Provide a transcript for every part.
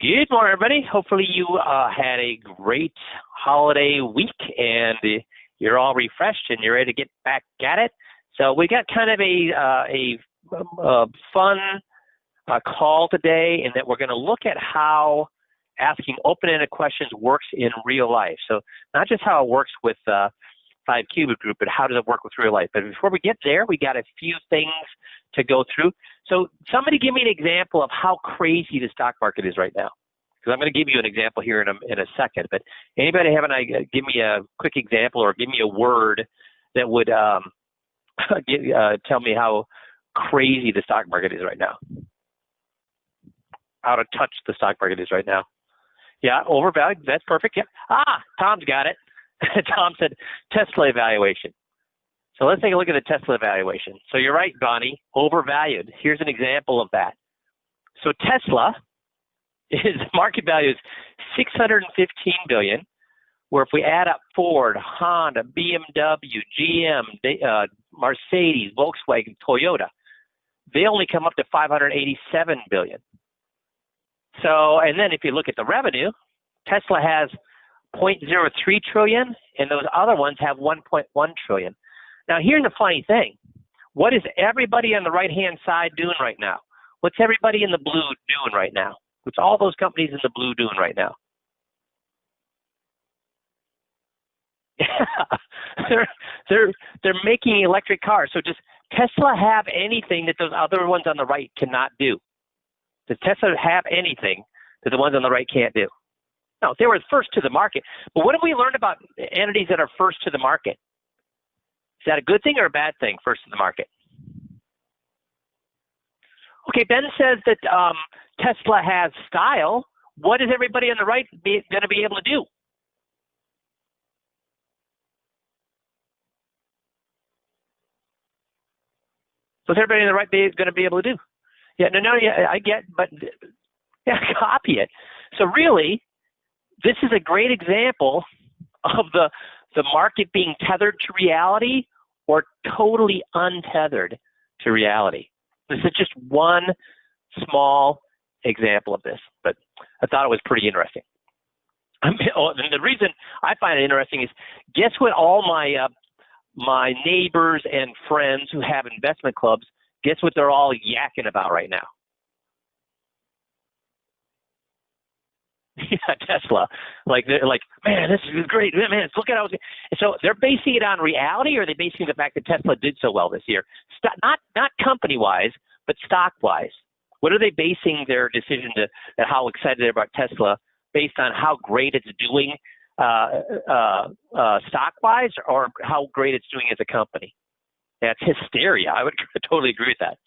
Good morning, everybody. Hopefully you had a great holiday week and you're all refreshed and you're ready to get back at it. So we got kind of a fun call today, in that we're going to look at how asking open-ended questions works in real life. So not just how it works with 5Cubit Group, but how does it work with real life. But before we get there, we got a few things to go through. So somebody give me an example of how crazy the stock market is right now. Because I'm going to give you an example here in a second. But anybody have an idea? Give me a quick example, or give me a word that would tell me how crazy the stock market is right now. Out of touch the stock market is right now. Yeah, overvalued. That's perfect. Yeah. Tom's got it. Tom said Tesla evaluation. So let's take a look at the Tesla evaluation. So you're right, Bonnie, overvalued. Here's an example of that. So Tesla, his market value is $615 billion, where if we add up Ford, Honda, BMW, GM, Mercedes, Volkswagen, Toyota, they only come up to $587 billion. So, and then if you look at the revenue, Tesla has 0.03 trillion, and those other ones have 1.1 trillion. Now, here's the funny thing. What is everybody on the right-hand side doing right now? What's everybody in the blue doing right now? What's all those companies in the blue doing right now? they're making electric cars. So does Tesla have anything that those other ones on the right cannot do? Does Tesla have anything that the ones on the right can't do? No, they were first to the market. But what have we learned about entities that are first to the market? Is that a good thing or a bad thing, first to the market? Okay, Ben says that Tesla has style. What is everybody on the right going to be able to do? What's everybody on the right going to be able to do? Yeah, I get, but yeah, copy it. So really, this is a great example of the market being tethered to reality or totally untethered to reality. This is just one small example of this, but I thought it was pretty interesting. And the reason I find it interesting is, guess what all my neighbors and friends who have investment clubs, guess what they're all yakking about right now? Yeah, Tesla. They're like, man, this is great. Man, look at how. So they're basing it on reality, or are they basing the fact that Tesla did so well this year? Not company wise, but stock wise. What are they basing their decision to how excited they're about Tesla based on how great it's doing stock wise, or how great it's doing as a company? That's hysteria. I would totally agree with that.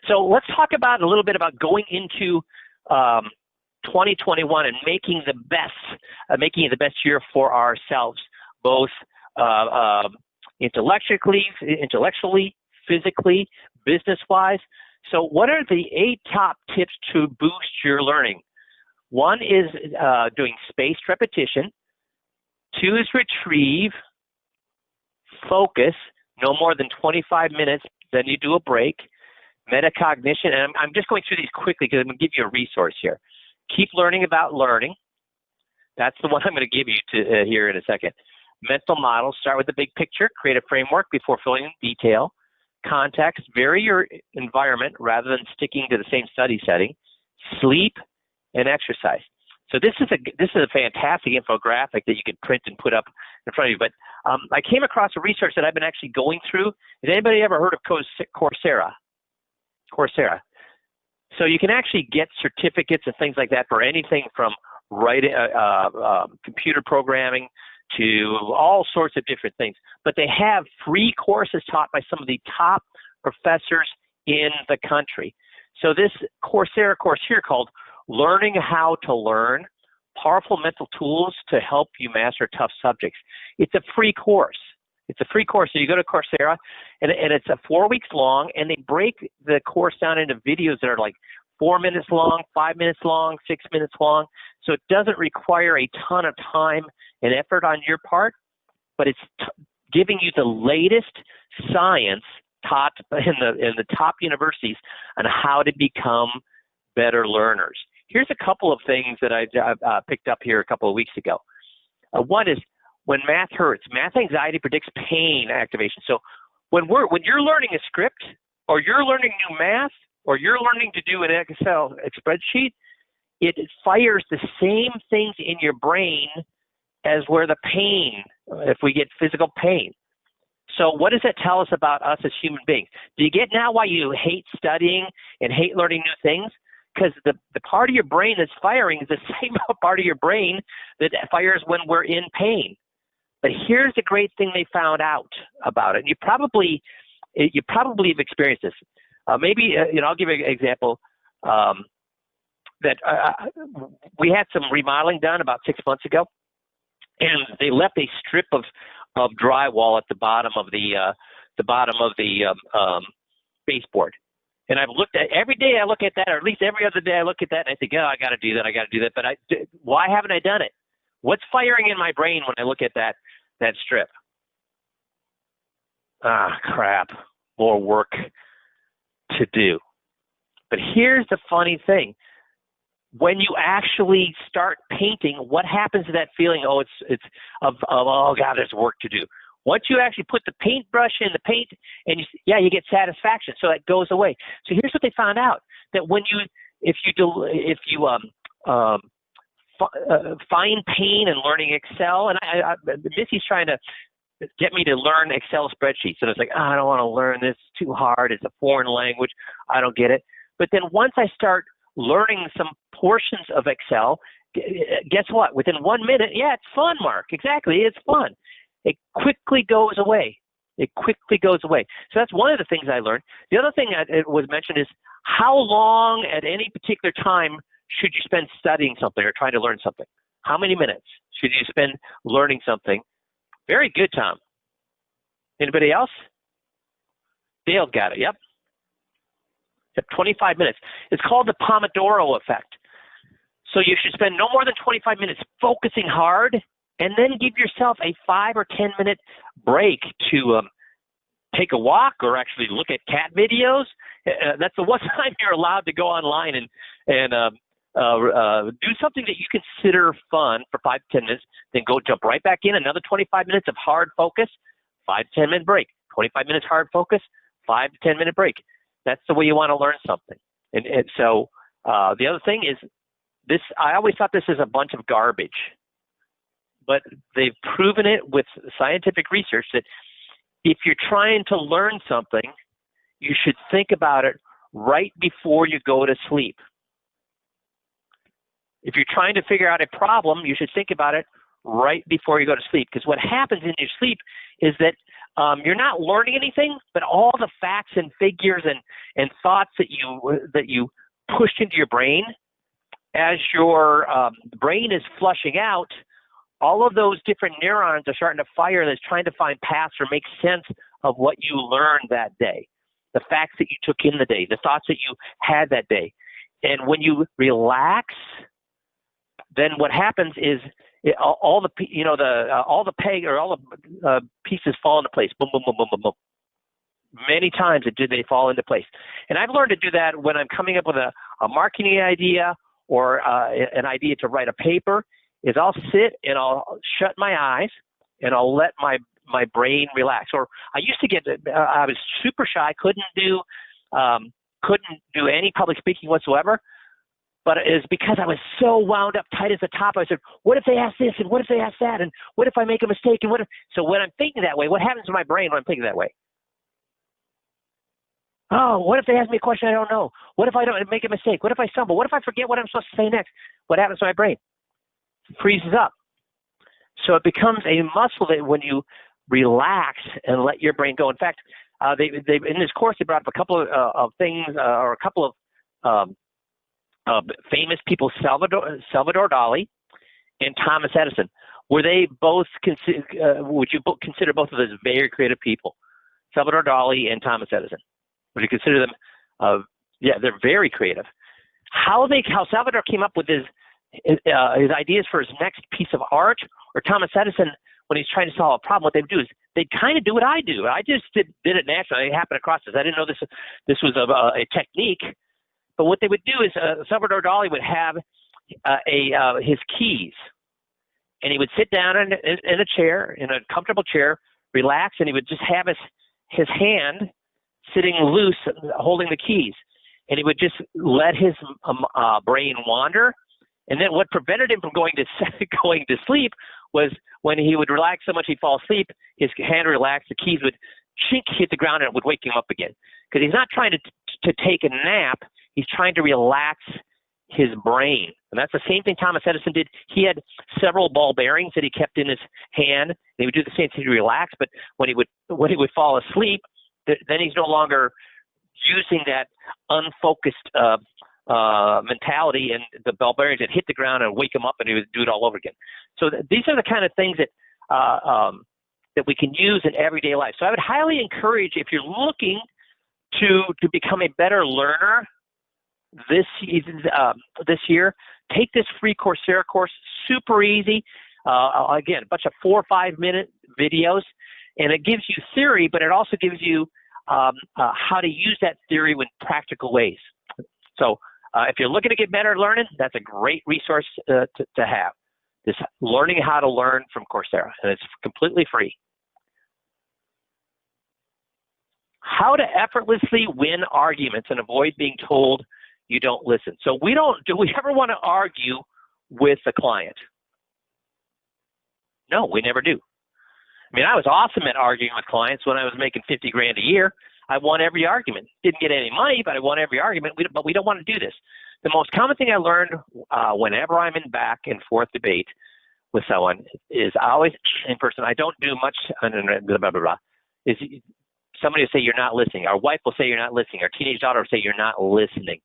So let's talk about a little bit about going into 2021 and making it the best year for ourselves, both intellectually, physically, business-wise. So what are the 8 top tips to boost your learning? 1 is doing spaced repetition. 2 is retrieve, focus, no more than 25 minutes, then you do a break. Metacognition, and I'm just going through these quickly because I'm going to give you a resource here. Keep learning about learning. That's the one I'm going to give you here in a second. Mental models, start with the big picture, create a framework before filling in detail. Context, vary your environment rather than sticking to the same study setting. Sleep and exercise. So this is a fantastic infographic that you can print and put up in front of you. But I came across a research that I've been actually going through. Has anybody ever heard of Coursera? Coursera. So you can actually get certificates and things like that for anything from writing, computer programming to all sorts of different things. But they have free courses taught by some of the top professors in the country. So this Coursera course here called Learning How to Learn, Powerful Mental Tools to Help You Master Tough Subjects. It's a free course. It's a free course. So you go to Coursera, and it's 4 weeks long, and they break the course down into videos that are like 4 minutes long, 5 minutes long, 6 minutes long. So it doesn't require a ton of time and effort on your part, but it's giving you the latest science taught in the top universities on how to become better learners. Here's a couple of things that I picked up here a couple of weeks ago. One is when math hurts. Math anxiety predicts pain activation. So when you're learning a script, or you're learning new math, or you're learning to do an Excel spreadsheet, it fires the same things in your brain as where the pain, if we get physical pain. So what does that tell us about us as human beings? Do you get now why you hate studying and hate learning new things? Because the part of your brain that's firing is the same part of your brain that fires when we're in pain. But here's the great thing they found out about it. You probably have experienced this. Maybe I'll give you an example. That we had some remodeling done about 6 months ago, and they left a strip of drywall at the bottom of the baseboard. And I've looked at every day. I look at that, or at least every other day I look at that, and I think, oh, I got to do that. But why haven't I done it? What's firing in my brain when I look at that strip? Crap, more work to do. But here's the funny thing. When you actually start painting, what happens to that feeling? Oh, oh God, there's work to do. Once you actually put the paintbrush in the paint, and you get satisfaction, so that goes away. So here's what they found out: that if you find pain in learning Excel, and Missy's trying to get me to learn Excel spreadsheets, and it's like, I don't want to learn this; it's too hard. It's a foreign language. I don't get it. But then once I start learning some portions of Excel, guess what? Within 1 minute, it's fun, Mark. Exactly, it's fun. It quickly goes away. So that's one of the things I learned. The other thing that was mentioned is how long at any particular time should you spend studying something or trying to learn something? How many minutes should you spend learning something? Very good, Tom. Anybody else? Dale's got it, yep. 25 minutes. It's called the Pomodoro effect. So you should spend no more than 25 minutes focusing hard, and then give yourself a 5 or 10 minute break to take a walk or actually look at cat videos. That's the one time you're allowed to go online and do something that you consider fun for 5 to 10 minutes, then go jump right back in, another 25 minutes of hard focus, 5 to 10 minute break, 25 minutes hard focus, 5 to 10 minute break. That's the way you want to learn something. And so the other thing is this, I always thought this is a bunch of garbage, but they've proven it with scientific research that if you're trying to learn something, you should think about it right before you go to sleep. If you're trying to figure out a problem, you should think about it right before you go to sleep. Because what happens in your sleep is that you're not learning anything, but all the facts and figures and thoughts that you pushed into your brain, as your brain is flushing out, all of those different neurons are starting to fire that's trying to find paths or make sense of what you learned that day, the facts that you took in the day, the thoughts that you had that day. And when you relax, then what happens is all the pieces fall into place. Boom, boom, boom, boom, boom, boom. Many times they fall into place. And I've learned to do that when I'm coming up with a marketing idea or an idea to write a paper. Is I'll sit and I'll shut my eyes and I'll let my brain relax. Or I used to I was super shy, couldn't do any public speaking whatsoever. But it was because I was so wound up tight at the top. I said, what if they ask this? And what if they ask that? And what if I make a mistake? And so when I'm thinking that way, what happens to my brain when I'm thinking that way? Oh, what if they ask me a question I don't know? What if I don't make a mistake? What if I stumble? What if I forget what I'm supposed to say next? What happens to my brain? It freezes up. So it becomes a muscle that when you relax and let your brain go. In fact, they in this course, they brought up a couple of things or a couple of famous people, Salvador Dali and Thomas Edison. Were they both would you consider both of those very creative people? Salvador Dali and Thomas Edison. Would you consider them? They're very creative. How Salvador came up with his ideas for his next piece of art, or Thomas Edison when he's trying to solve a problem, what they would do is they kind of do what I do. I just did it naturally. I happened across this. I didn't know this was a technique. But what they would do is Salvador Dali would have his keys, and he would sit down in a chair, in a comfortable chair, relax, and he would just have his hand sitting loose, holding the keys, and he would just let his brain wander. And then what prevented him from going to sleep was when he would relax so much he'd fall asleep, his hand relaxed, the keys would chink, hit the ground, and it would wake him up again. Because he's not trying to take a nap, he's trying to relax his brain. And that's the same thing Thomas Edison did. He had several ball bearings that he kept in his hand. He would do the same thing to relax, but when he would fall asleep, then he's no longer using that unfocused mentality, and the ball bearings that hit the ground and wake him up, and he would do it all over again. So these are the kind of things that that we can use in everyday life. So I would highly encourage, if you're looking to become a better learner this year, take this free Coursera course. Super easy. Again, a bunch of 4 or 5 minute videos, and it gives you theory, but it also gives you how to use that theory in practical ways. So if you're looking to get better at learning, that's a great resource to have. This learning how to learn from Coursera, and it's completely free. How to effortlessly win arguments and avoid being told you don't listen. So do we ever want to argue with a client? No, we never do. I mean, I was awesome at arguing with clients when I was making $50 grand a year. I won every argument. Didn't get any money, but I won every argument. But we don't want to do this. The most common thing I learned whenever I'm in back and forth debate with someone is always in person. I don't do much, blah, blah, blah, is somebody will say you're not listening. Our wife will say you're not listening. Our teenage daughter will say you're not listening.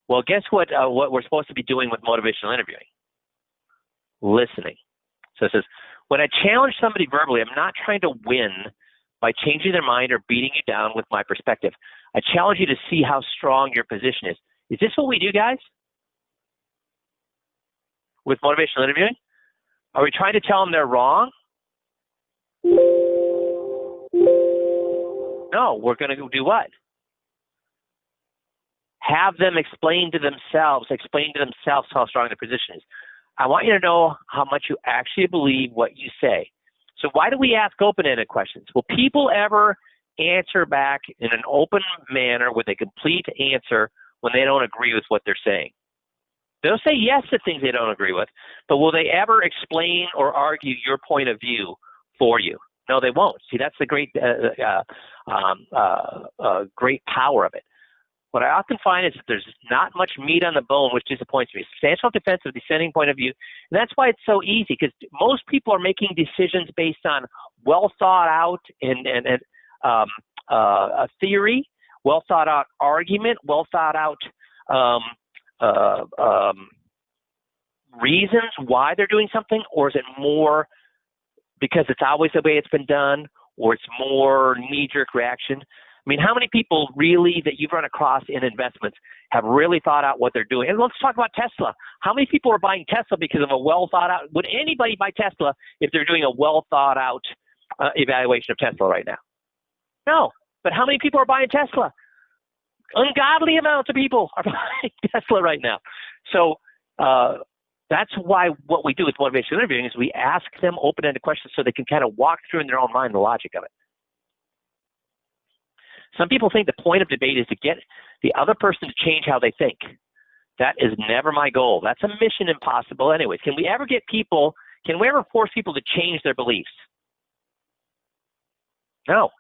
Well, guess what we're supposed to be doing with motivational interviewing? Listening. So it says, when I challenge somebody verbally, I'm not trying to win by changing their mind or beating you down with my perspective. I challenge you to see how strong your position is. Is this what we do, guys? With motivational interviewing? Are we trying to tell them they're wrong? No, we're going to do what? Have them explain to themselves how strong their position is. I want you to know how much you actually believe what you say. So why do we ask open-ended questions? Will people ever answer back in an open manner with a complete answer when they don't agree with what they're saying? They'll say yes to things they don't agree with, but will they ever explain or argue your point of view for you? No, they won't. See, that's the great great power of it. What I often find is that there's not much meat on the bone, which disappoints me. Substantial defense of dissenting point of view. And that's why it's so easy, because most people are making decisions based on well thought out a theory, well thought out argument, well thought out reasons why they're doing something, or is it more because it's always the way it's been done, or it's more knee-jerk reaction? I mean, how many people really that you've run across in investments have really thought out what they're doing? And let's talk about Tesla. How many people are buying Tesla because of a well-thought-out? Would anybody buy Tesla if they're doing a well-thought-out evaluation of Tesla right now? No. But how many people are buying Tesla? Ungodly amounts of people are buying Tesla right now. So that's why what we do with motivational interviewing is we ask them open-ended questions so they can kind of walk through in their own mind the logic of it. Some people think the point of debate is to get the other person to change how they think. That is never my goal. That's a mission impossible anyways. Can we ever force people to change their beliefs? No.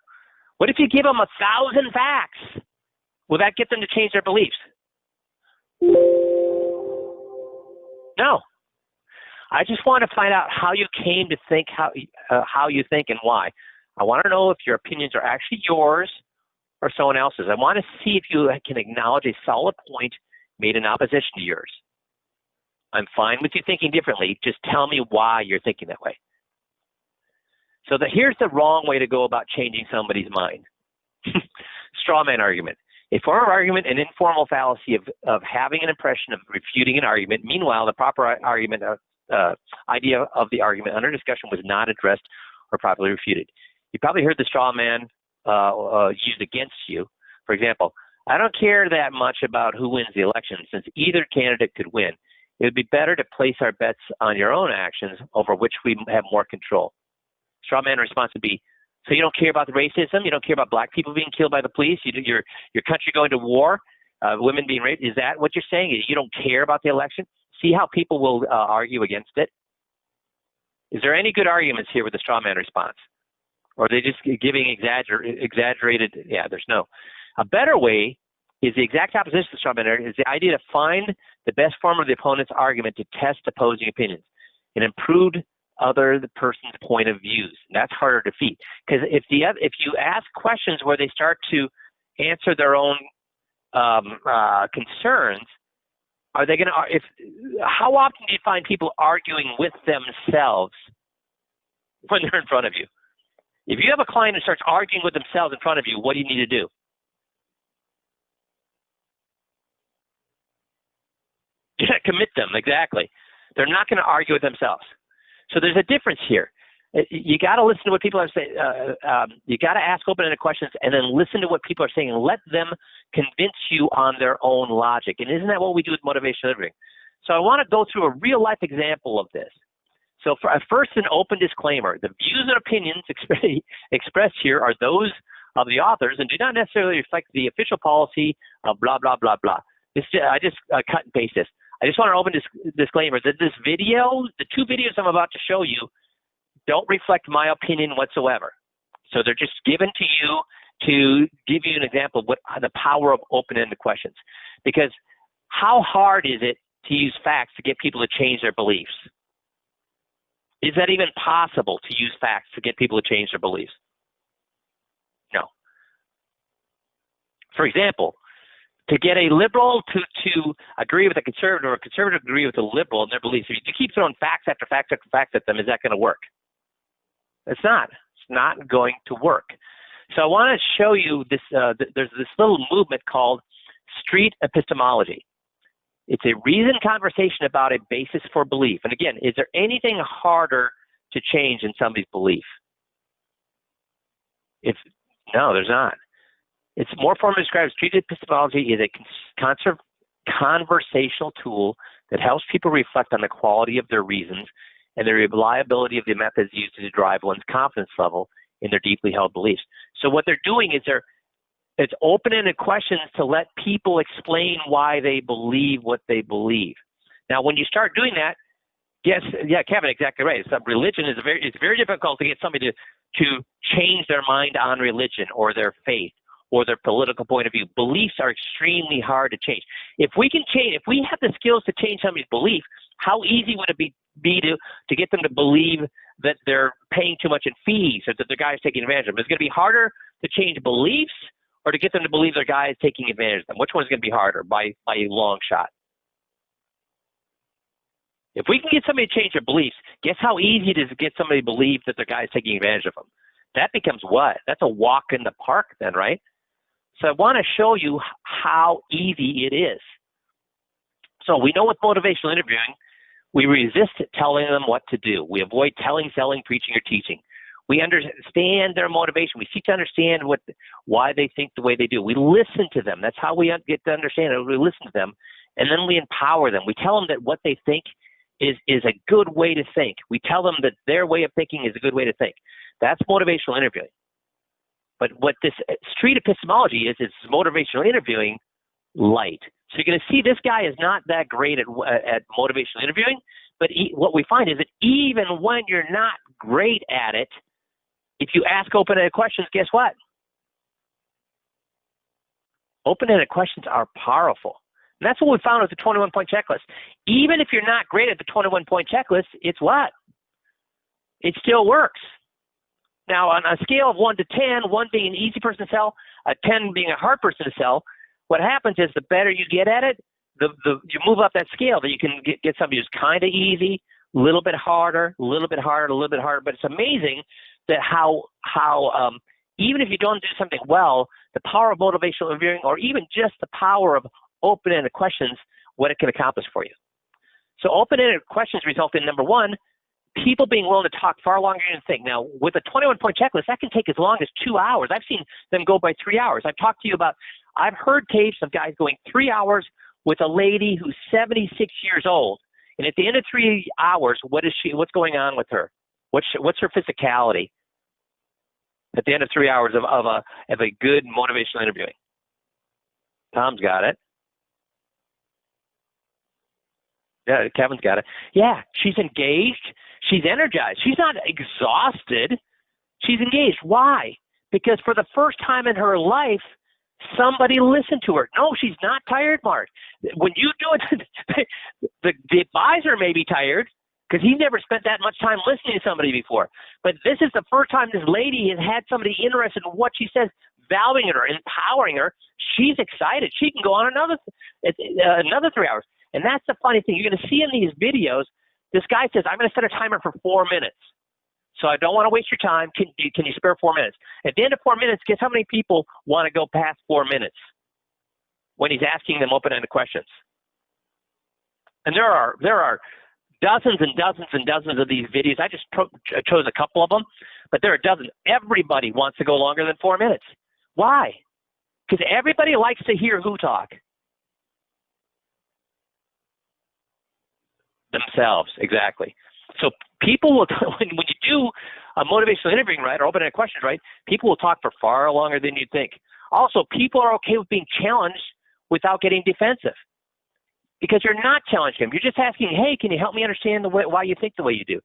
What if you give them 1,000 facts? Will that get them to change their beliefs? No. I just want to find out how you came to think how you think and why. I want to know if your opinions are actually yours or someone else's. I want to see if you can acknowledge a solid point made in opposition to yours. I'm fine with you thinking differently. Just tell me why you're thinking that way. So here's the wrong way to go about changing somebody's mind. Straw man argument. A form of argument, an informal fallacy of having an impression of refuting an argument. Meanwhile, the proper argument idea of the argument under discussion was not addressed or properly refuted. You probably heard the straw man used against you. For example, I don't care that much about who wins the election, since either candidate could win. It would be better to place our bets on your own actions over which we have more control. Straw man response would be, so you don't care about the racism? You don't care about black people being killed by the police? Your country going to war? Women being raped? Is that what you're saying? You don't care about the election? See how people will argue against it? Is there any good arguments here with the straw man response? Or are they just giving exaggerated? Yeah, there's no. A better way is the exact opposition of the straw man argument, is the idea to find the best form of the opponent's argument to test opposing opinions and improve the person's point of views. And that's harder to defeat, because if you ask questions where they start to answer their own concerns, are they going to? How often do you find people arguing with themselves when they're in front of you? If you have a client who starts arguing with themselves in front of you, what do you need to do? Yeah, commit them, exactly. They're not going to argue with themselves. So there's a difference here. You got to listen to what people are saying. You got to ask open-ended questions and then listen to what people are saying and let them convince you on their own logic. And isn't that what we do with motivational interviewing? So I want to go through a real-life example of this. So first, an open disclaimer. The views and opinions expressed here are those of the authors and do not necessarily reflect the official policy of blah, blah, blah, blah. I just cut and paste this. I just want an open disclaimer that this video, the two videos I'm about to show you, don't reflect my opinion whatsoever. So they're just given to you to give you an example of what the power of open-ended questions. Because how hard is it to use facts to get people to change their beliefs? Is that even possible to use facts to get people to change their beliefs? No. For example, to get a liberal to agree with a conservative or a conservative to agree with a liberal in their beliefs, if you keep throwing facts after facts after facts at them, is that going to work? It's not. It's not going to work. So I want to show you this. There's this little movement called street epistemology. It's a reasoned conversation about a basis for belief. And again, is there anything harder to change in somebody's belief? No, there's not. It's more formally described. Street epistemology is a conversational tool that helps people reflect on the quality of their reasons and the reliability of the methods used to drive one's confidence level in their deeply held beliefs. So what they're doing is it's open-ended questions to let people explain why they believe what they believe. Now, when you start doing that, Kevin, exactly right. Religion is it's very difficult to get somebody to change their mind on religion or their faith or their political point of view. Beliefs are extremely hard to change. If we have the skills to change somebody's belief, how easy would it be to get them to believe that they're paying too much in fees or that the guy is taking advantage of them? It's going to be harder to change beliefs or to get them to believe their guy is taking advantage of them. Which one's going to be harder by a long shot? If we can get somebody to change their beliefs, guess how easy it is to get somebody to believe that their guy is taking advantage of them? That becomes what? That's a walk in the park then, right? So I want to show you how easy it is. So we know with motivational interviewing, we resist telling them what to do. We avoid telling, selling, preaching, or teaching. We understand their motivation. We seek to understand why they think the way they do. We listen to them. That's how we get to understand it. We listen to them, and then we empower them. We tell them that what they think is a good way to think. We tell them that their way of thinking is a good way to think. That's motivational interviewing. But what this street epistemology is motivational interviewing light. So you're going to see this guy is not that great at motivational interviewing, but what we find is that even when you're not great at it, if you ask open-ended questions, guess what? Open-ended questions are powerful. And that's what we found with the 21-point checklist. Even if you're not great at the 21-point checklist, it's what? It still works. Now, on a scale of 1 to 10, 1 being an easy person to sell, 10 being a hard person to sell, what happens is the better you get at it, you move up that scale, that you can get somebody who's kind of easy, a little bit harder, a little bit harder, a little bit harder. But it's amazing that how even if you don't do something well, the power of motivational interviewing, or even just the power of open-ended questions, what it can accomplish for you. So open-ended questions result in, number one, people being willing to talk far longer than you think. Now, with a 21-point checklist, that can take as long as 2 hours. I've seen them go by 3 hours. I've talked to you about I've heard tapes of guys going 3 hours with a lady who's 76 years old, and at the end of 3 hours, what's going on with her? What's her physicality? At the end of 3 hours of a good motivational interviewing. Tom's got it. Yeah, Kevin's got it. Yeah, she's engaged. She's energized. She's not exhausted. She's engaged. Why? Because for the first time in her life, somebody listened to her. No, she's not tired, Mark. When you do it, the advisor may be tired because he never spent that much time listening to somebody before. But this is the first time this lady has had somebody interested in what she says, valuing her, empowering her. She's excited. She can go on another 3 hours. And that's the funny thing. You're going to see in these videos, this guy says, I'm going to set a timer for 4 minutes. So I don't want to waste your time. Can you spare 4 minutes? At the end of 4 minutes, guess how many people want to go past 4 minutes when he's asking them open-ended questions? And there are dozens and dozens and dozens of these videos. I just chose a couple of them, but there are dozens. Everybody wants to go longer than 4 minutes. Why? Because everybody likes to hear who talk? Themselves, exactly. So people will, when you do a motivational interviewing, right, or open-ended questions, right, people will talk for far longer than you think. Also, people are okay with being challenged without getting defensive because you're not challenging them. You're just asking, hey, can you help me understand why you think the way you do?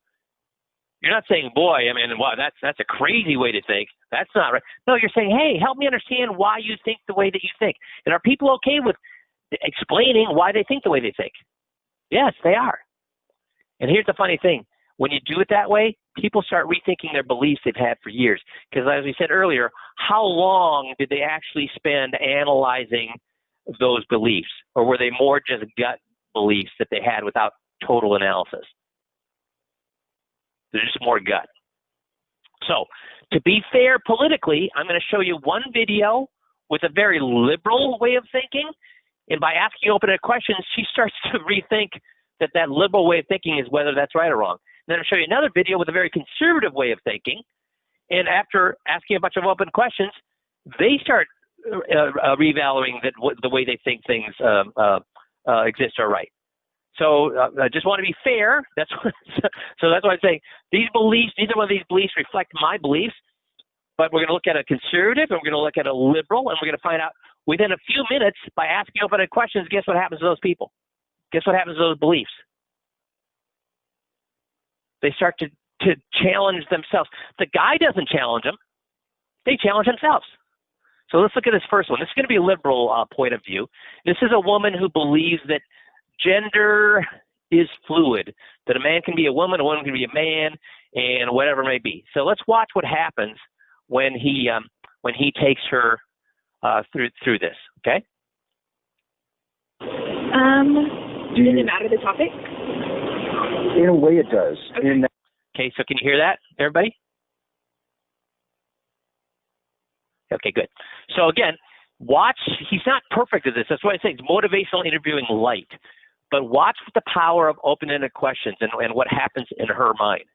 You're not saying, boy, I mean, wow, that's a crazy way to think. That's not right. No, you're saying, hey, help me understand why you think the way that you think. And are people okay with explaining why they think the way they think? Yes, they are. And here's the funny thing. When you do it that way, people start rethinking their beliefs they've had for years. Because as we said earlier, how long did they actually spend analyzing those beliefs? Or were they more just gut beliefs that they had without total analysis? They're just more gut. So to be fair politically, I'm going to show you one video with a very liberal way of thinking. And by asking open-ended questions, she starts to rethink that liberal way of thinking is whether that's right or wrong. And then I'll show you another video with a very conservative way of thinking. And after asking a bunch of open questions, they start revaluing the way they think things exist are right. So I just want to be fair. So that's why I'm saying these beliefs, neither one of these beliefs reflect my beliefs, but we're going to look at a conservative and we're going to look at a liberal, and we're going to find out within a few minutes by asking open-ended questions, guess what happens to those people? Guess what happens to those beliefs? They start to challenge themselves. The guy doesn't challenge them. They challenge themselves. So let's look at this first one. This is going to be a liberal point of view. This is a woman who believes that gender is fluid, that a man can be a woman can be a man, and whatever it may be. So let's watch what happens when he takes her through this, okay? Does it matter the topic? In a way, it does. Okay. Okay, so can you hear that, everybody? Okay, good. So again, watch. He's not perfect at this. That's why I say it's motivational interviewing light. But watch the power of open-ended questions and what happens in her mind.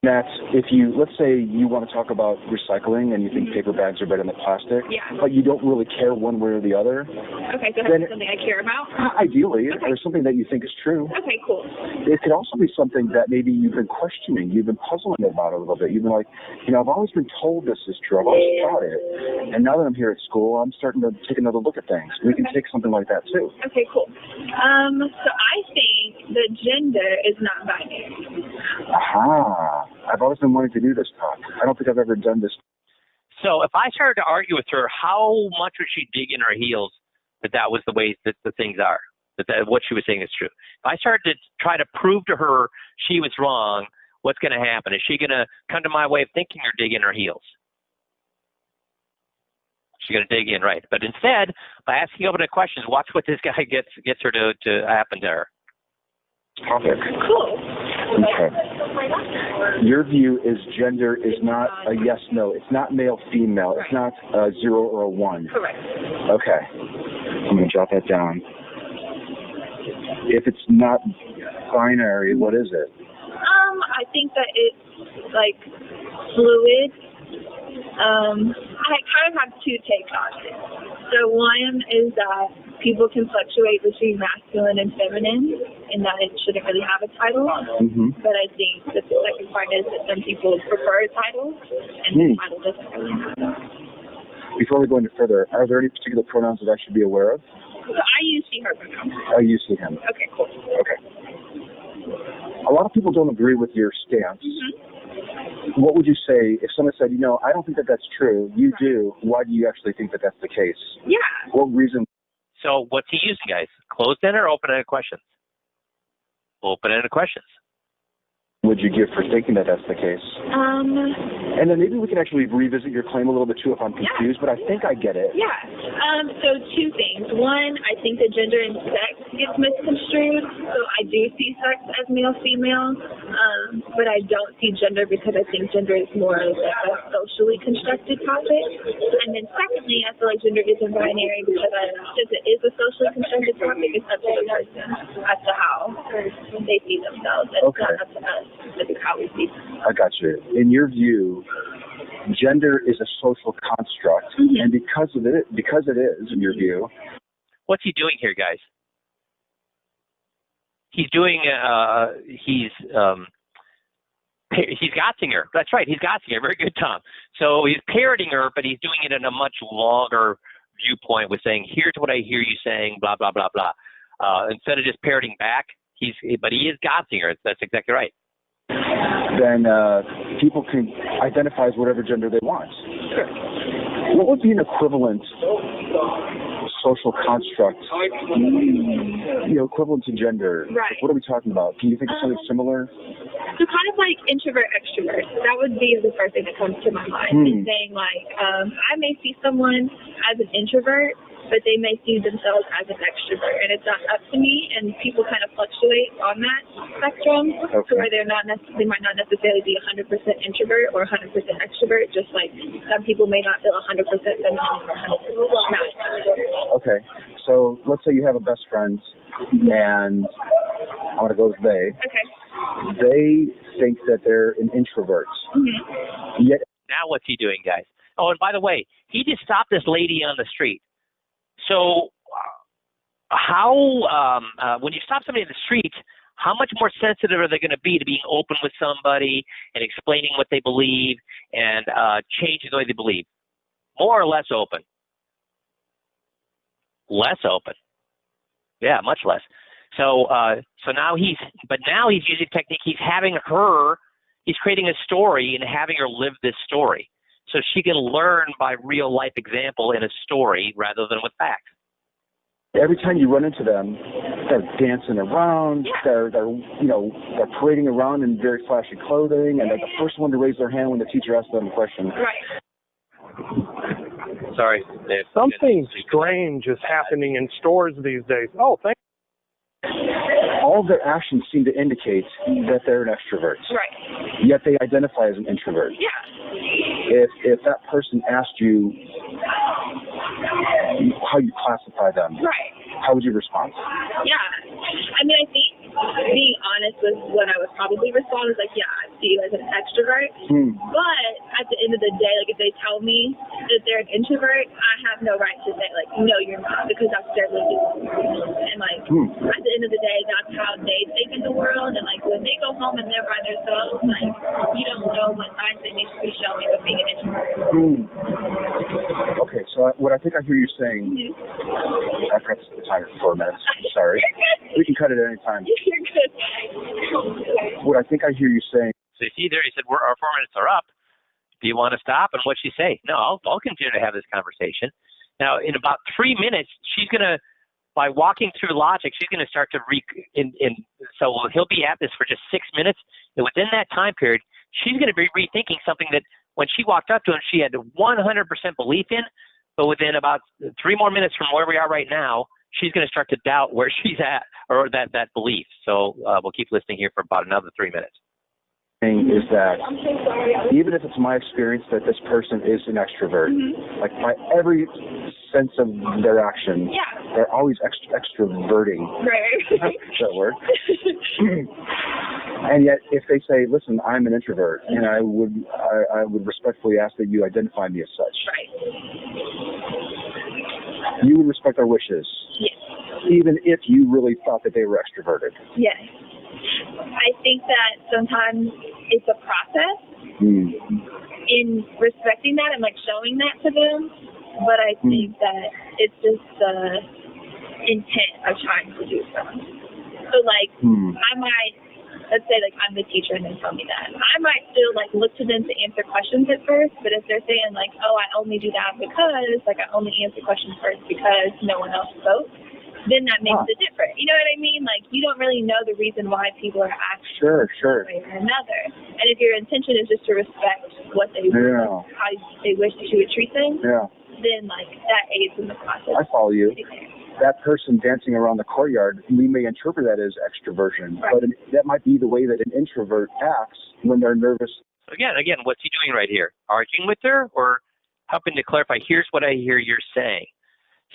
That's let's say you want to talk about recycling and you think paper bags are better than plastic, but you don't really care one way or the other. Okay, so that's something I care about? Ideally, okay. Or something that you think is true. Okay, cool. It could also be something that maybe you've been questioning, you've been puzzling about a little bit. You've been like, I've always been told this is true, I've always thought it. And now that I'm here at school, I'm starting to take another look at things. We can take something like that too. Okay, cool. So I think that gender is not binary. Aha. I've always been wanting to do this talk. I don't think I've ever done this. So if I started to argue with her, how much would she dig in her heels that was the way that the things are, that what she was saying is true? If I started to try to prove to her she was wrong, what's going to happen? Is she going to come to my way of thinking or dig in her heels? She's going to dig in, right? But instead, by asking open-ended questions, watch what this guy gets her to happen to her. Topic. Cool. Okay. Your view is gender is not a yes/no. It's not male/female. It's not a 0 or a 1. Correct. Okay. I'm going to jot that down. If it's not binary, what is it? I think that it's like fluid. I kind of have two takes on it. So one is that people can fluctuate between masculine and feminine, and that it shouldn't really have a title. Mm-hmm. But I think that the second part is that some people prefer a title, and the title doesn't really matter. Before we go any further, are there any particular pronouns that I should be aware of? So I use she, her pronouns. I use he, him. Okay, cool. Okay. A lot of people don't agree with your stance. Mm-hmm. What would you say if someone said, I don't think that that's true, you do, why do you actually think that that's the case? Yeah. What reason? So what's he using, guys? Closed-ended or open-ended questions? Open-ended questions. Would you give for thinking that that's the case? And then maybe we can actually revisit your claim a little bit too if I'm confused, but I think I get it. Yeah. So two things. One, I think that gender and sex gets misconstrued. So I do see sex as male-female, but I don't see gender because I think gender is more of a socially constructed topic. And then secondly, I feel like gender isn't binary because since it is a socially constructed topic, it's up to the person as to how they see themselves. It's not up to us. This is how we see them. I got you. In your view, gender is a social construct, and because it is, in your view. What's he doing here, guys? He's doing. He's gossing her. That's right. He's gossing her. Very good, Tom. So he's parroting her, but he's doing it in a much longer viewpoint with saying, "Here's what I hear you saying," blah blah blah blah. Instead of just parroting back, he is gossing her. That's exactly right. Then people can identify as whatever gender they want. Sure. What would be an equivalent social construct, equivalent to gender? Right. What are we talking about? Can you think of something similar? So kind of like introvert, extrovert. That would be the first thing that comes to my mind. Is saying like, I may see someone as an introvert, but they may see themselves as an extrovert, and it's not up to me. And people kind of fluctuate on that spectrum, to where they might not necessarily be 100% introvert or 100% extrovert. Just like some people may not feel 100% feminine or 100% masculine. Okay, so let's say you have a best friend, and I want to go with they. Okay. They think that they're an introvert. Mm-hmm. Yet. Now what's he doing, guys? Oh, and by the way, he just stopped this lady on the street. So how, when you stop somebody in the street, how much more sensitive are they going to be to being open with somebody and explaining what they believe and changing the way they believe? More or less open? Less open. Yeah, much less. So now he's using technique. He's creating a story and having her live this story. So she can learn by real life example in a story rather than with facts. Every time you run into them, they're dancing around. They're parading around in very flashy clothing, and they're the first one to raise their hand when the teacher asks them a question. Right. Sorry. Something strange is happening in stores these days. Oh, thank you. All of their actions seem to indicate that they're an extrovert. Right. Yet they identify as an introvert. Yeah. If that person asked you how you classify them, right, how would you respond? Yeah. I mean, I think being honest with what I would probably respond is like, yeah, I see you as an extrovert. But at the end of the day, like if they tell me that they're an introvert, I have no right to say like, no, you're not, because that's their belief. And like at the end of the day, that's how they think in the world. And like when they go home and they're by themselves, like you don't know what signs they need to be showing of being an introvert. Okay, so what I think I hear you saying, I forgot the timer for 4 minutes. Sorry. We can cut it at any time. You're good. What I think I hear you saying. So you see there, he said, our 4 minutes are up. Do you want to stop? And what'd she say? No, I'll continue to have this conversation. Now, in about 3 minutes, she's going to, by walking through logic, she's going to start to so he'll be at this for just 6 minutes. And within that time period, she's going to be rethinking something that when she walked up to him, she had 100% belief in. But within about 3 more minutes from where we are right now, she's going to start to doubt where she's at or that belief. So we'll keep listening here for about another 3 minutes. Is that even if it's my experience that this person is an extrovert, like by every sense of their action, they're always extroverting. Right. Does that work? And yet, if they say, "Listen, I'm an introvert," and I would respectfully ask that you identify me as such. Right. You would respect our wishes. Yes. Even if you really thought that they were extroverted. Yes. I think that sometimes it's a process in respecting that and like showing that to them, but I think that it's just the intent of trying to do so. So like I might, let's say like I'm the teacher and they tell me that. I might still like look to them to answer questions at first, but if they're saying like, oh, I only do that because, like I only answer questions first because no one else spoke, then that makes it different. You know what I mean? Like you don't really know the reason why people are acting one way or another. And if your intention is just to respect what they how they wish that you would treat them, then like that aids in the process. I follow you. That person dancing around the courtyard, we may interpret that as extroversion, but that might be the way that an introvert acts when they're nervous. Again, what's he doing right here? Arguing with her or helping to clarify, here's what I hear you're saying?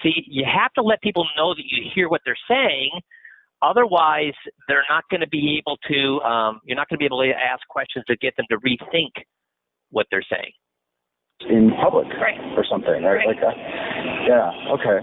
See, you have to let people know that you hear what they're saying. Otherwise, they're not going to be able to, you're not going to be able to ask questions to get them to rethink what they're saying. In public or something, right? Like that. Yeah, okay.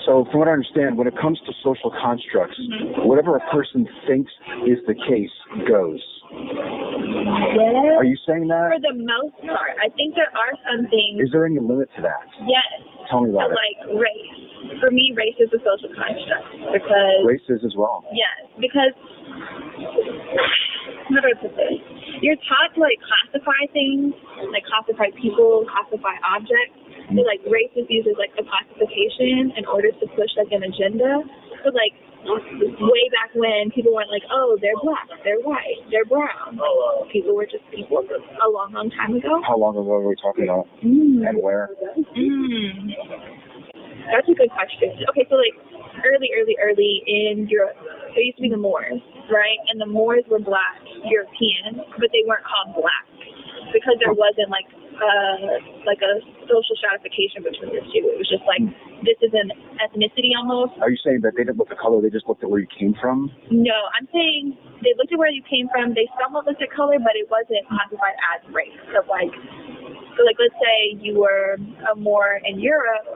So from what I understand, when it comes to social constructs, whatever a person thinks is the case goes. Yes. Are you saying that? For the most part. I think there are some things. Is there any limit to that? Yes. Tell me about it. Like race. For me, race is a social construct because. Race is as well. Yes, because. How do I put this? You're taught to like classify things, like classify people, classify objects. So like race is used as like a classification in order to push like an agenda. So like way back when people weren't like, oh, they're black, they're white, they're brown. Like, people were just people a long, long time ago. How long ago were we talking about? And where? That's a good question. Okay, so like early in Europe, there used to be the Moors, right? And the Moors were black Europeans, but they weren't called black because there wasn't like a social stratification between the two. It was just like, this is an ethnicity almost. Are you saying that they didn't look at color, they just looked at where you came from? No, I'm saying they looked at where you came from, they somewhat looked at color, but it wasn't classified as race. So like let's say you were a Moor in Europe,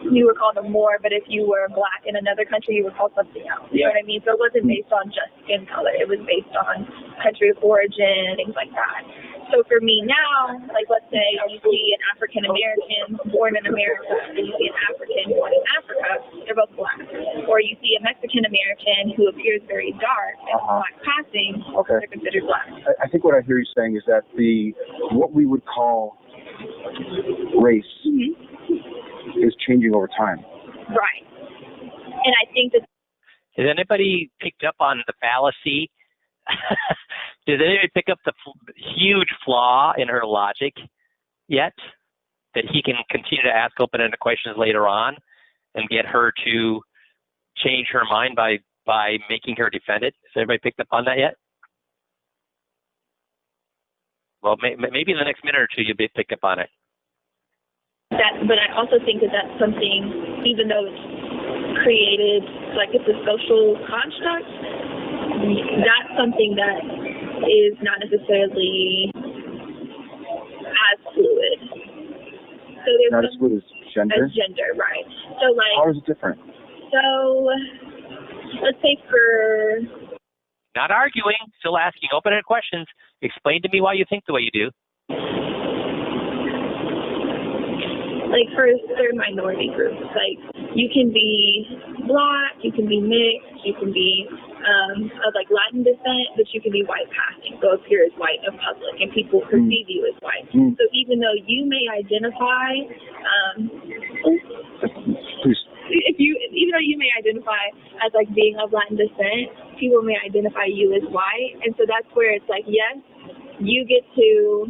you were called a Moor, but if you were black in another country, you were called something else. You know what I mean? So it wasn't based on just skin color. It was based on country of origin, things like that. So for me now, like let's say you see an African American born in America and you see an African born in Africa, they're both black. Or you see a Mexican American who appears very dark and black passing, they're considered black. I think what I hear you saying is that what we would call race is changing over time. Right. And I think that. Has anybody picked up on the fallacy? Did anybody pick up the huge flaw in her logic yet? That he can continue to ask open-ended questions later on and get her to change her mind by making her defend it? Has anybody picked up on that yet? Well, maybe in the next minute or two you'll be picked up on it. But I also think that that's something, even though it's created, like it's a social construct, that's something that is not necessarily as fluid. So there's not as fluid as gender? As gender, right. So like. How is it different? So let's say for. Not arguing, still asking open-ended questions. Explain to me why you think the way you do. Like for certain minority groups, like you can be black, you can be mixed, you can be of like Latin descent, but you can be white passing, so appear as white in public, and people perceive you as white. So even though you may identify, even though you may identify as like being of Latin descent, people may identify you as white, and so that's where it's like, yes, you get to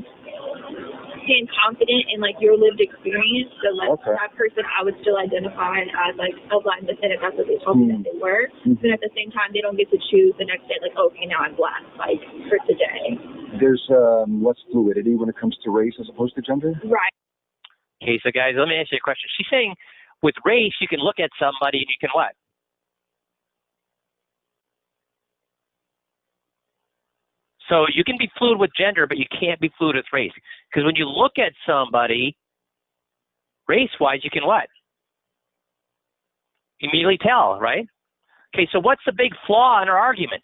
stand confident in like your lived experience. So like that person, I would still identify as like of Latin descent if that's what they told me that they were. But at the same time, they don't get to choose the next day. Like, okay, now I'm black. Like for today. There's less fluidity when it comes to race as opposed to gender. Right. Okay, so guys, let me ask you a question. She's saying with race, you can look at somebody and you can what? So you can be fluid with gender, but you can't be fluid with race. Because when you look at somebody race-wise, you can what? Immediately tell, right? Okay, so what's the big flaw in our argument?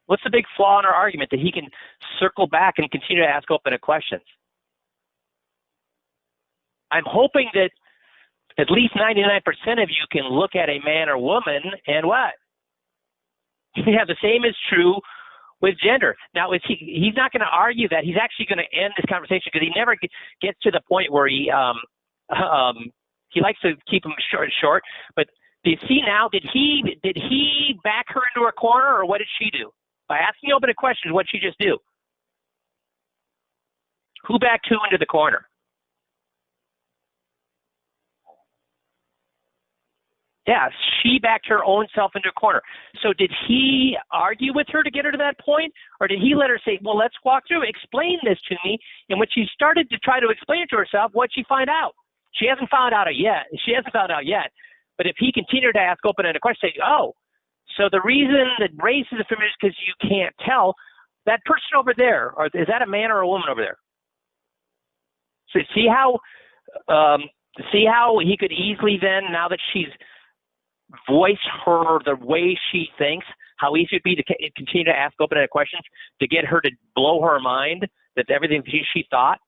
What's the big flaw in our argument that he can circle back and continue to ask open-ended questions? I'm hoping that at least 99% of you can look at a man or woman and what? Yeah, the same is true with gender. Now, he's not going to argue that. He's actually going to end this conversation because he never gets to the point where he likes to keep them short. But do you see now, did he back her into a corner, or what did she do? By asking open-ended questions, what did she just do? Who backed who into the corner? Yeah, she backed her own self into a corner. So did he argue with her to get her to that point? Or did he let her say, well, let's walk through, explain this to me? And when she started to try to explain it to herself, what'd she find out? She hasn't found out yet. But if he continued to ask open-ended questions, say, oh, so the reason that race is a feminist is because you can't tell that person over there, or is that a man or a woman over there? So see how he could easily then, now that she's voiced the way she thinks, how easy it would be to continue to ask open-ended questions to get her to blow her mind that everything she thought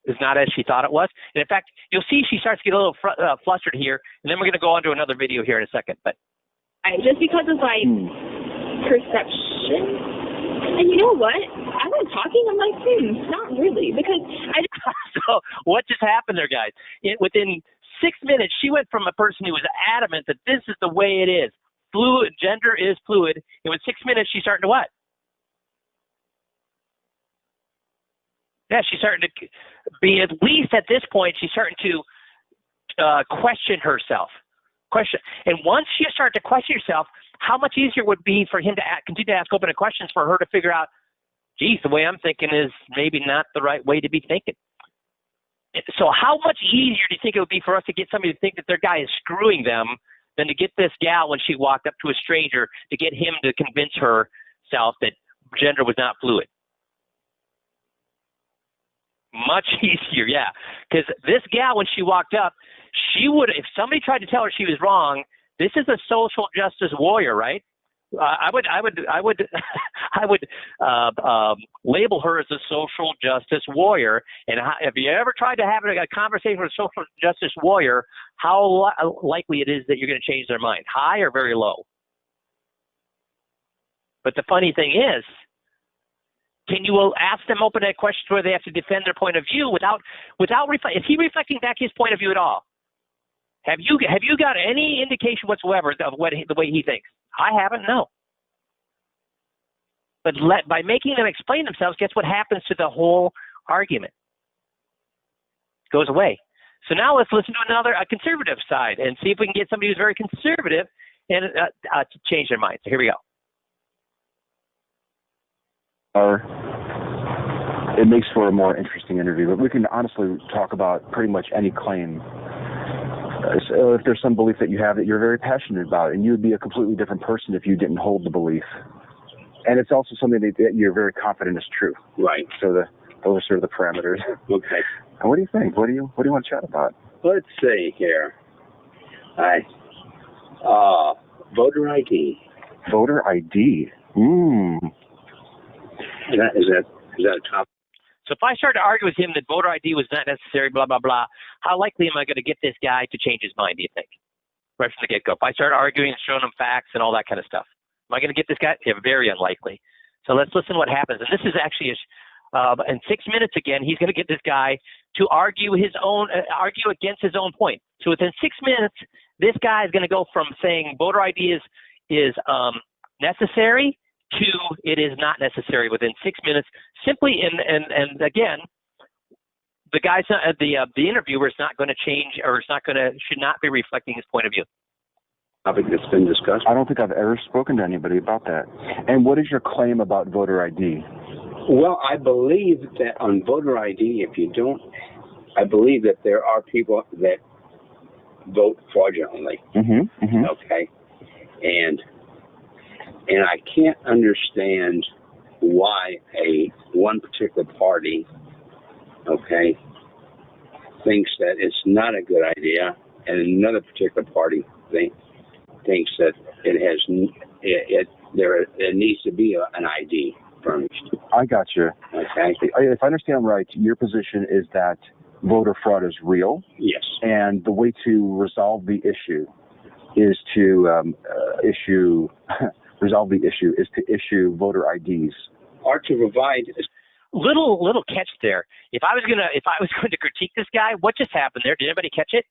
is not as she thought it was. And in fact, you'll see she starts to get a little flustered here, and then we're going to go on to another video here in a second. But just because of my perception. And you know what? As I'm talking, I'm like, not really, because I just... So what just happened there, guys? Within 6 minutes, she went from a person who was adamant that this is the way it is. Gender is fluid. And with 6 minutes, she's starting to what? Yeah, she's starting to be, at least at this point, she's starting to question herself. And once you start to question yourself, how much easier it would be for him to continue to ask open-ended questions for her to figure out, geez, the way I'm thinking is maybe not the right way to be thinking. So how much easier do you think it would be for us to get somebody to think that their guy is screwing them than to get this gal, when she walked up to a stranger, to get him to convince herself that gender was not fluid? Much easier, yeah. Because this gal, when she walked up, she would, if somebody tried to tell her she was wrong, this is a social justice warrior, right? I would label her as a social justice warrior. And if you ever tried to have a conversation with a social justice warrior, how likely it is that you're going to change their mind, high or very low? But the funny thing is, can you ask them open-ended questions where they have to defend their point of view without reflecting? Is he reflecting back his point of view at all? Have you got any indication whatsoever of the way he thinks? I haven't, no. But by making them explain themselves, guess what happens to the whole argument? It goes away. So now let's listen to a conservative side and see if we can get somebody who's very conservative and to change their mind. So here we go. It makes for a more interesting interview, but we can honestly talk about pretty much any claim. So if there's some belief that you have that you're very passionate about, and you would be a completely different person if you didn't hold the belief. And it's also something that you're very confident is true. Right. So those are sort of the parameters. Okay. And what do you think? What do you want to chat about? Let's see here. Voter ID. Voter ID. Is that a topic? So if I start to argue with him that voter ID was not necessary, blah, blah, blah, how likely am I going to get this guy to change his mind, do you think? Right from the get-go. If I start arguing and showing him facts and all that kind of stuff, am I going to get this guy? Yeah, very unlikely. So let's listen to what happens. And this is actually, in 6 minutes again, he's going to get this guy to argue against his own point. So within 6 minutes, this guy is going to go from saying voter ID is necessary to it is not necessary within 6 minutes, simply and again, the guy's not, the interviewer is not going to change, or should not be reflecting his point of view. Topic that's been discussed. I don't think I've ever spoken to anybody about that. And what is your claim about voter ID? Well, I believe that on voter ID, I believe that there are people that vote fraudulently. Mm-hmm. Okay, and And I can't understand why one particular party, okay, thinks that it's not a good idea, and another particular party thinks that there needs to be an ID furnished. I got you. Okay. If I understand right, your position is that voter fraud is real. Yes. And the way to resolve the issue is to issue voter IDs. Or to provide Little catch there. If I was going to critique this guy, what just happened there? Did anybody catch it?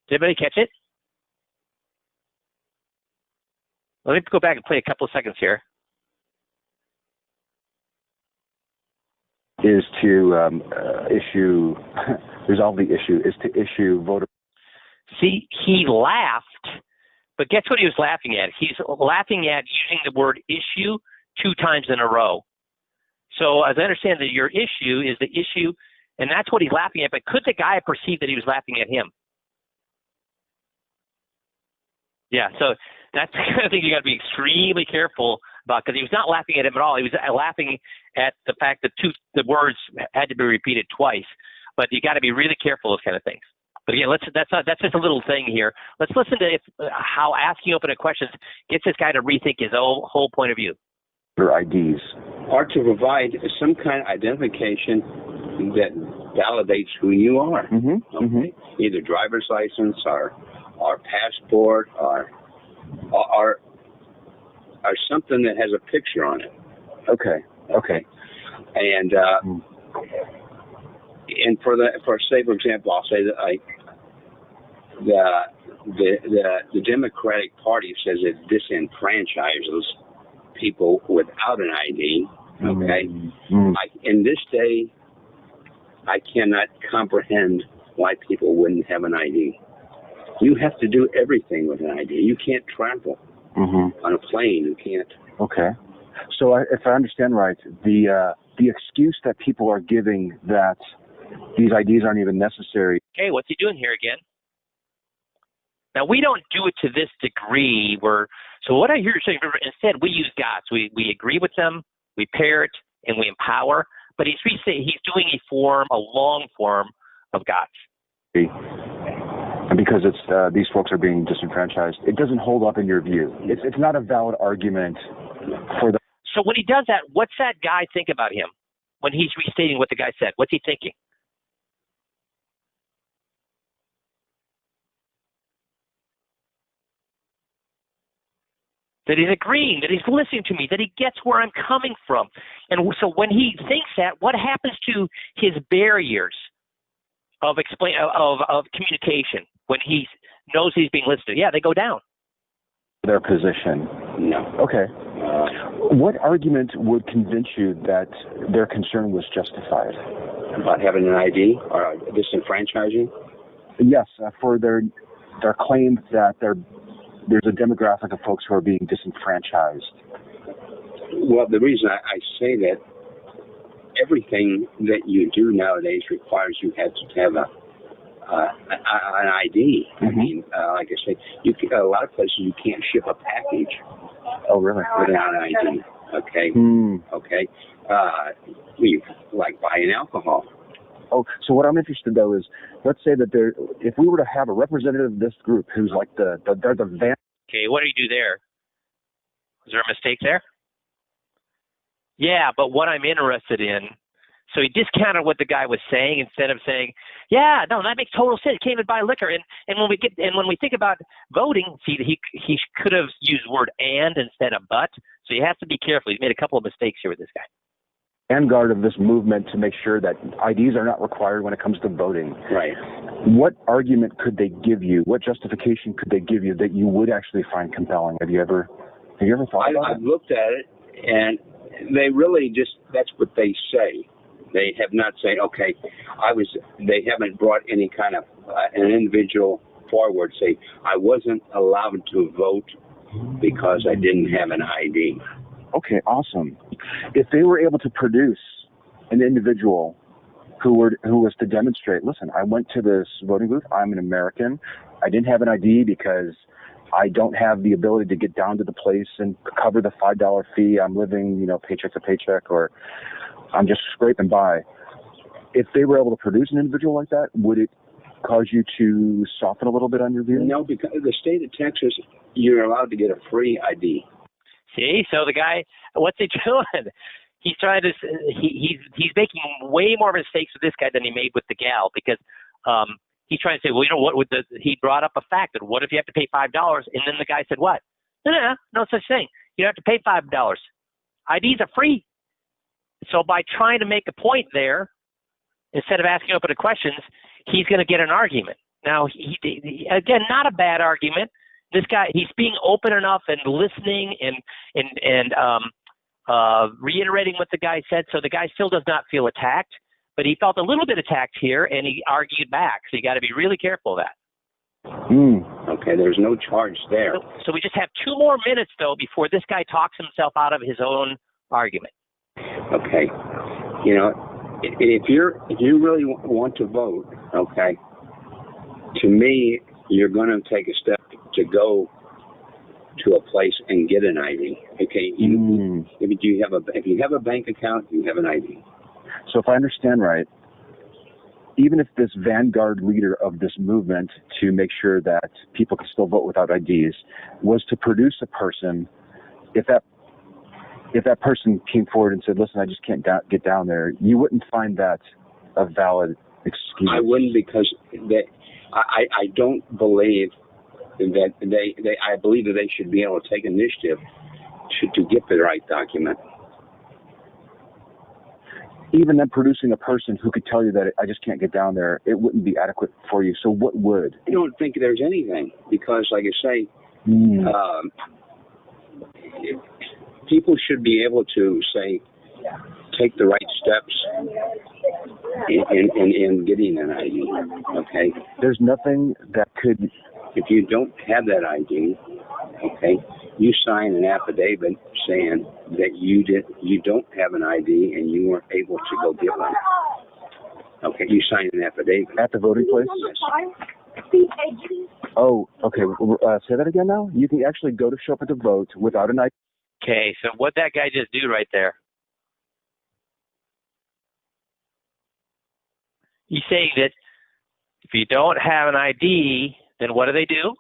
Did anybody catch it? Let me go back and play a couple of seconds here. Is to resolve the issue is to issue voter. See, he laughed, but guess what he was laughing at? He's laughing at using the word issue 2 times in a row. So as I understand that your issue is the issue, and that's what he's laughing at, but could the guy perceive that he was laughing at him? Yeah, so that's the kind of thing you got to be extremely careful about, because he was not laughing at him at all. He was laughing at the fact that the words had to be repeated twice. But you got to be really careful of those kind of things. But again, that's just a little thing here. Let's listen to how asking open questions gets this guy to rethink his whole point of view. Your IDs. Or to provide some kind of identification that validates who you are. Mm-hmm. Okay? Mm-hmm. Either driver's license or passport or something that has a picture on it. Okay. And and for say, for example, I'll say that the Democratic Party says it disenfranchises people without an ID. Okay. Mm-hmm. In this day, I cannot comprehend why people wouldn't have an ID. You have to do everything with an ID. You can't travel on a plane. You can't. Okay. So if I understand right, the excuse that people are giving that these IDs aren't even necessary. Okay, what's he doing here again? Now, we don't do it to this degree. So what I hear you saying, instead, we use GOTS. We agree with them, we parrot, and we empower. But he's doing a long form of GOTS. And because these folks are being disenfranchised, it doesn't hold up in your view. It's not a valid argument for the. So when he does that, what's that guy think about him when he's restating what the guy said? What's he thinking? That he's agreeing, that he's listening to me, that he gets where I'm coming from. And so when he thinks that, what happens to his barriers of communication when he knows he's being listened to? Yeah, they go down. Their position. No. Okay. What argument would convince you that their concern was justified? About having an ID or disenfranchising? Yes, for their claim that there's a demographic of folks who are being disenfranchised. Well, the reason I say that, everything that you do nowadays requires you have to have an ID. Mm-hmm. I mean, like I say, a lot of places you can't ship a package. Oh, really? Without an ID. Okay. Okay. You like buying alcohol. Oh, so what I'm interested though is, let's say that if we were to have a representative of this group who's like they're the van. Okay, what do you do there? Is there a mistake there? Yeah, but what I'm interested in, so he discounted what the guy was saying instead of saying, yeah, no, that makes total sense. Can't even buy liquor. And when we think about voting, see, he could have used the word and instead of but. So you have to be careful. He's made a couple of mistakes here with this guy. Vanguard of this movement to make sure that IDs are not required when it comes to voting. Right. What argument could they give you? What justification could they give you that you would actually find compelling? Have you ever thought about it? I've looked at it, and they really that's what they say. They have not said, okay, they haven't brought any kind of an individual forward, say, I wasn't allowed to vote because I didn't have an ID. Okay, awesome. If they were able to produce an individual who was to demonstrate, listen, I went to this voting booth, I'm an American, I didn't have an ID because I don't have the ability to get down to the place and cover the $5 fee. I'm living, paycheck to paycheck, or I'm just scraping by. If they were able to produce an individual like that, would it cause you to soften a little bit on your view? No, because the state of Texas, you're allowed to get a free ID. See, so the guy, what's he doing? He's trying to. He's making way more mistakes with this guy than he made with the gal, because he's trying to say, well, what would he brought up a fact that what if you have to pay $5? And then the guy said, what? No such thing. You don't have to pay $5. IDs are free. So by trying to make a point there, instead of asking open questions, he's going to get an argument. Now, he again, not a bad argument. This guy, he's being open enough and listening and reiterating what the guy said, so the guy still does not feel attacked, but he felt a little bit attacked here, and he argued back. So you got to be really careful of that. Okay, there's no charge there. So we just have 2 more minutes, though, before this guy talks himself out of his own argument. Okay, if you really want to vote, okay, to me, you're going to take a step to go to a place and get an ID. Okay, if you have a bank account, you have an ID. So if I understand right, even if this vanguard leader of this movement to make sure that people can still vote without IDs was to produce a person, if that person came forward and said, listen, I just can't get down there, you wouldn't find that a valid excuse? I wouldn't, because I don't believe that I believe that they should be able to take initiative to get the right document. Even then, producing a person who could tell you that I just can't get down there, it wouldn't be adequate for you. So what would? I don't think there's anything, because, like I say, people should be able to take the right steps in getting an ID. Okay. There's nothing that could. If you don't have that ID, okay, you sign an affidavit saying that you don't have an ID and you weren't able to go get one. Okay, you sign an affidavit at the voting place. Yes. Oh, okay. Say that again now. You can actually go to show up at the vote without an ID. Okay, so what that guy just do right there? He's saying that if you don't have an ID, then what do?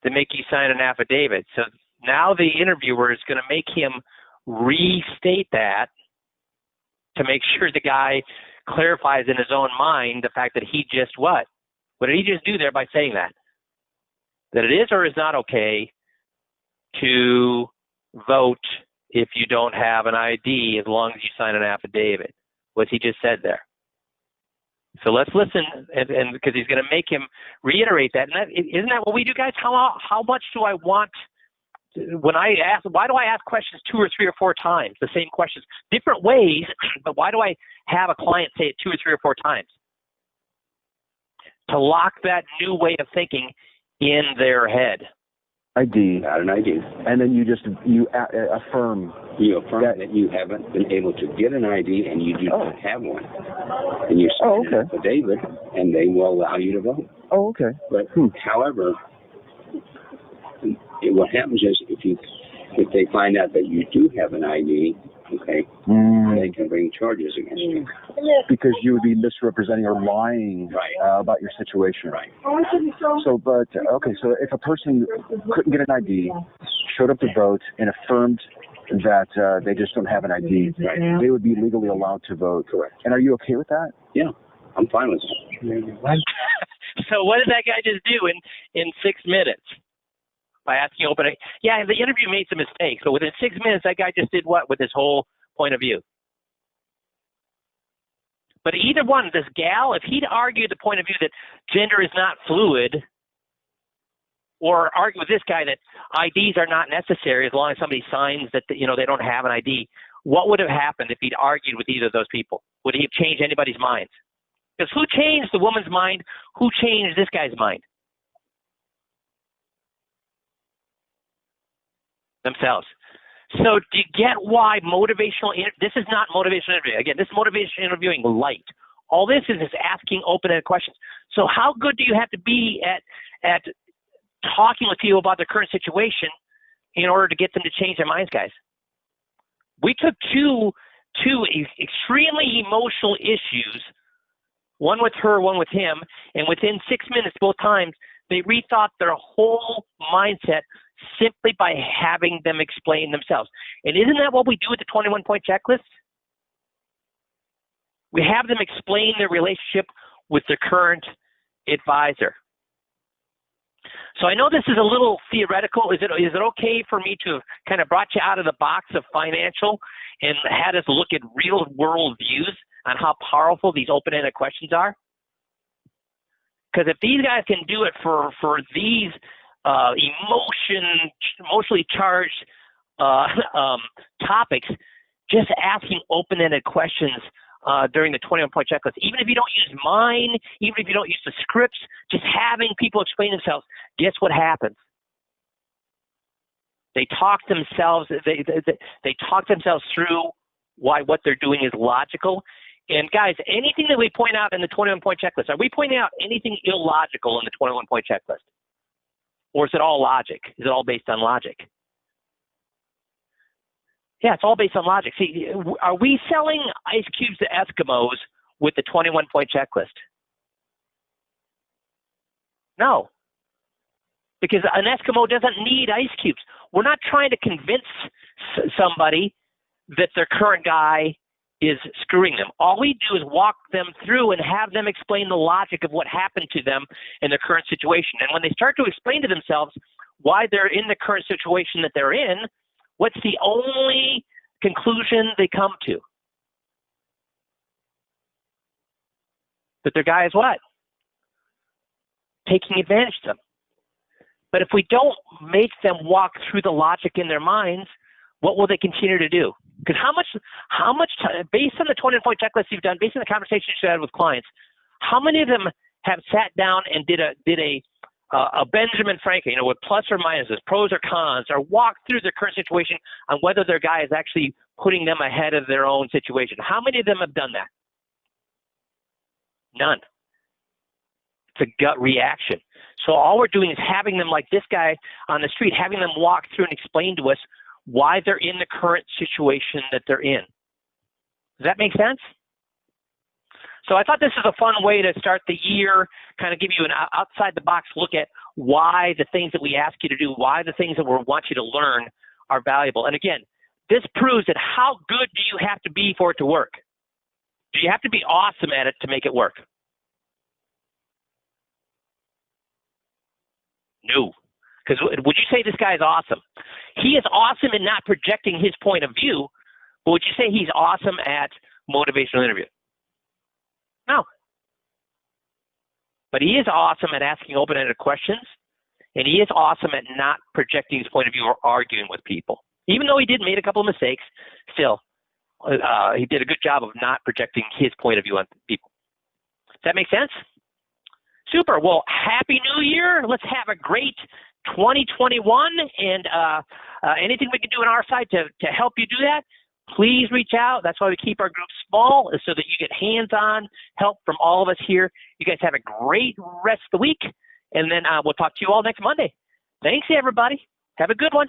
They make you sign an affidavit. So now the interviewer is going to make him restate that to make sure the guy clarifies in his own mind the fact that he just what? What did he just do there by saying that? That it is or is not okay to vote if you don't have an ID as long as you sign an affidavit. What he just said there. So let's listen, and because he's going to make him reiterate that. And isn't that what we do, guys? How much do I want? When I ask, why do I ask questions 2 or 3 or 4 times, the same questions, different ways, but why do I have a client say it 2 or 3 or 4 times? To lock that new way of thinking in their head. ID. Not an ID. And then you affirm. You affirm that you haven't been able to get an ID and you do not have one. And you sign an affidavit, and they will allow you to vote. Oh, okay. But however, what happens is if they find out that you do have an ID, okay, they can bring charges against you. Because you would be misrepresenting or lying about your situation. Right. So if a person couldn't get an ID, showed up to vote, and affirmed that they just don't have an ID, they would be legally allowed to vote. Correct. And are you okay with that? Yeah, I'm fine with that. So what did that guy just do in 6 minutes? By asking opening. Yeah, the interview made some mistakes, but within 6 minutes, that guy just did what with his whole point of view? But either one, this gal, if he'd argued the point of view that gender is not fluid, or argue with this guy that IDs are not necessary as long as somebody signs that they don't have an ID, what would have happened if he'd argued with either of those people? Would he have changed anybody's minds? Because who changed the woman's mind? Who changed this guy's mind? Themselves. So do you get why this is not motivational interviewing. Again, this is motivational interviewing light. All this is asking open-ended questions. So how good do you have to be at talking with people about their current situation in order to get them to change their minds, guys. We took two extremely emotional issues, one with her, one with him, and within 6 minutes, both times, they rethought their whole mindset simply by having them explain themselves. And isn't that what we do with the 21-point checklist? We have them explain their relationship with their current advisor. So I know this is a little theoretical. Is it okay for me to have kind of brought you out of the box of financial and had us look at real world views on how powerful these open-ended questions are? Because if these guys can do it for these emotionally charged topics, just asking open-ended questions during the 21-point checklist, even if you don't use mine, even if you don't use the scripts, just having people explain themselves, guess what happens? They talk themselves. They talk themselves through why what they're doing is logical. And guys, anything that we point out in the 21-point checklist, are we pointing out anything illogical in the 21-point checklist? Or is it all logic? Is it all based on logic? Yeah, it's all based on logic. See, are we selling ice cubes to Eskimos with the 21-point checklist? No. Because an Eskimo doesn't need ice cubes. We're not trying to convince somebody that their current guy is screwing them. All we do is walk them through and have them explain the logic of what happened to them in their current situation. And when they start to explain to themselves why they're in the current situation that they're in, what's the only conclusion they come to? That their guy is what? Taking advantage of them. But if we don't make them walk through the logic in their minds, what will they continue to do? Because how much time, based on the 20-point checklist you've done, based on the conversations you had with clients, how many of them have sat down and did a Benjamin Franklin, with plus or minuses, pros or cons, or walk through their current situation on whether their guy is actually putting them ahead of their own situation? How many of them have done that? None. It's a gut reaction. So all we're doing is having them, like this guy on the street, having them walk through and explain to us why they're in the current situation that they're in. Does that make sense? So I thought this is a fun way to start the year, kind of give you an outside-the-box look at why the things that we ask you to do, why the things that we want you to learn are valuable. And again, this proves that how good do you have to be for it to work? Do you have to be awesome at it to make it work? No. Because would you say this guy is awesome? He is awesome in not projecting his point of view, but would you say he's awesome at motivational interview? No. But he is awesome at asking open-ended questions, and he is awesome at not projecting his point of view or arguing with people. Even though he did make a couple of mistakes, still, he did a good job of not projecting his point of view on people. Does that make sense? Super. Well, Happy New Year. Let's have a great 2021, and anything we can do on our side to help you do that, please reach out. That's why we keep our group small, is so that you get hands-on help from all of us here. You guys have a great rest of the week, and then we'll talk to you all next Monday. Thanks, everybody. Have a good one.